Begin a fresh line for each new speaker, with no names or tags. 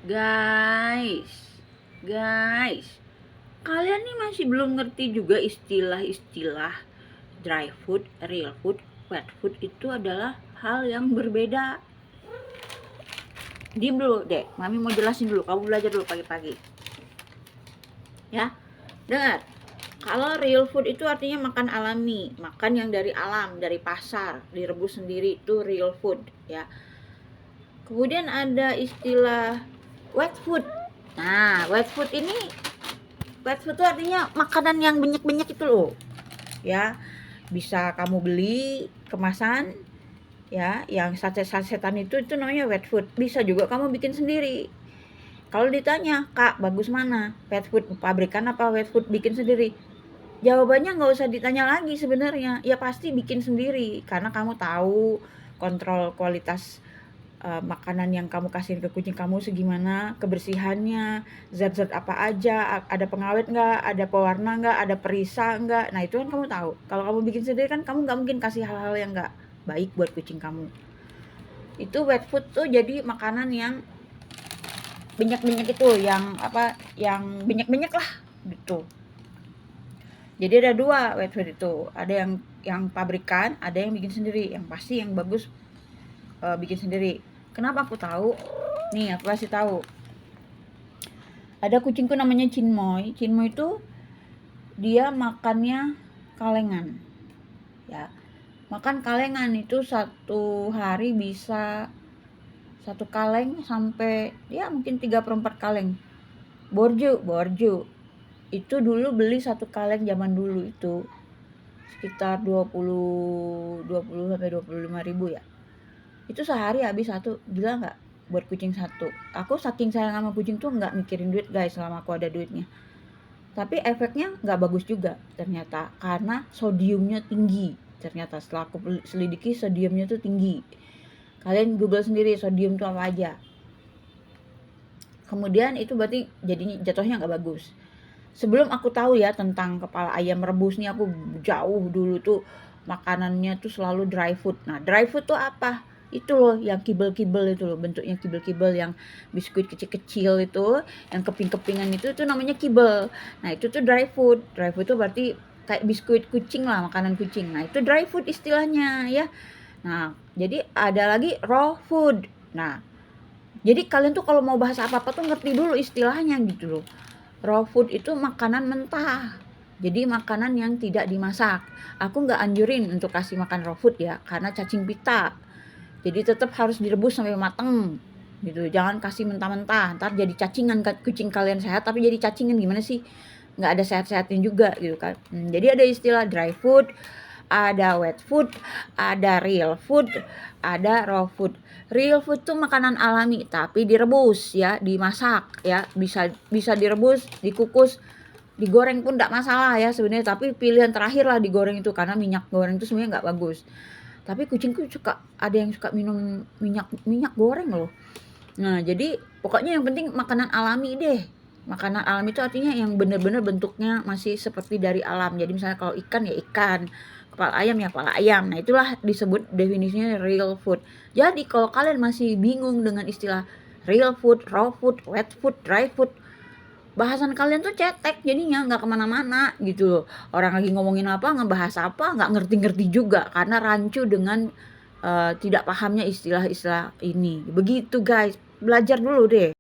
Guys, kalian nih masih belum ngerti juga istilah-istilah dry food, real food, wet food itu adalah hal yang berbeda. Diam dulu deh, Mami mau jelasin dulu, kamu belajar dulu pagi-pagi. Ya, dengar. Kalau real food itu artinya makan alami, makan yang dari alam, dari pasar, direbus sendiri, itu real food ya. Kemudian ada istilah wet food. Nah, wet food itu artinya makanan yang banyak-banyak itu loh. Ya, bisa kamu beli kemasan ya, yang saset-sasetan itu namanya wet food. Bisa juga kamu bikin sendiri. Kalau ditanya, "Kak, bagus mana? Wet food pabrikan apa wet food bikin sendiri?" Jawabannya nggak usah ditanya lagi sebenarnya. Ya pasti bikin sendiri karena kamu tahu kontrol kualitas makanan yang kamu kasihin ke kucing kamu segimana, kebersihannya, zat-zat apa aja, ada pengawet nggak, ada pewarna nggak, ada perisa nggak. Nah itu kan kamu tahu. Kalau kamu bikin sendiri kan kamu nggak mungkin kasih hal-hal yang nggak baik buat kucing kamu. Itu wet food tuh jadi makanan yang banyak-banyak itu, yang banyak-banyak lah gitu. Jadi ada dua wet food itu, ada yang pabrikan, ada yang bikin sendiri. Yang pasti yang bagus bikin sendiri. Kenapa aku tahu? Nih, aku kasih tahu. Ada kucingku namanya Chinmoy. Chinmoy itu dia makannya kalengan. Ya. Makan kalengan itu satu hari bisa satu kaleng sampai ya mungkin 3/4 kaleng. Borju. Itu dulu beli satu kaleng zaman dulu itu sekitar 20 sampai 25 ribu ya. Itu sehari habis satu, gila nggak buat kucing satu. Aku saking sayang sama kucing tuh nggak mikirin duit guys selama aku ada duitnya. Tapi efeknya nggak bagus juga ternyata karena sodiumnya tinggi. Ternyata setelah aku selidiki sodiumnya tuh tinggi. Kalian google sendiri sodium itu apa aja. Kemudian itu berarti jadinya jatuhnya nggak bagus. Sebelum aku tahu ya tentang kepala ayam rebus nih, aku jauh dulu tuh makanannya tuh selalu dry food. Nah, dry food tuh apa? Itu loh yang kibel-kibel itu loh, bentuknya kibel-kibel yang biskuit kecil-kecil itu, yang keping-kepingan itu namanya kibel. Nah, itu tuh dry food. Dry food tuh berarti kayak biskuit kucing lah, makanan kucing. Nah, itu dry food istilahnya ya. Nah, jadi ada lagi raw food. Nah, jadi kalian tuh kalau mau bahas apa-apa tuh ngerti dulu istilahnya gitu loh. Raw food itu makanan mentah. Jadi makanan yang tidak dimasak. Aku nggak anjurin untuk kasih makan raw food ya, karena cacing pita. Jadi tetap harus direbus sampai mateng gitu. Jangan kasih mentah-mentah. Ntar jadi cacingan, kucing kalian sehat tapi jadi cacingan gimana sih? Nggak ada sehat-sehatnya juga gitu kan. Jadi ada istilah dry food, ada wet food, ada real food, ada raw food. Real food tuh makanan alami tapi direbus ya, dimasak ya, bisa direbus, dikukus, digoreng pun enggak masalah ya sebenarnya, tapi pilihan terakhir lah digoreng itu karena minyak goreng itu sebenarnya enggak bagus. Tapi kucingku ada yang suka minum minyak goreng loh. Nah, jadi pokoknya yang penting makanan alami deh. Makanan alami itu artinya yang benar-benar bentuknya masih seperti dari alam. Jadi misalnya kalau ikan ya ikan, kepala ayam ya kepala ayam. Nah, itulah disebut definisinya real food. Jadi kalau kalian masih bingung dengan istilah real food, raw food, wet food, dry food, bahasan kalian tuh cetek jadinya nggak kemana-mana gitu loh. Orang lagi ngomongin apa, ngebahas apa, nggak ngerti-ngerti juga karena rancu dengan tidak pahamnya istilah-istilah ini. Begitu guys, belajar dulu deh.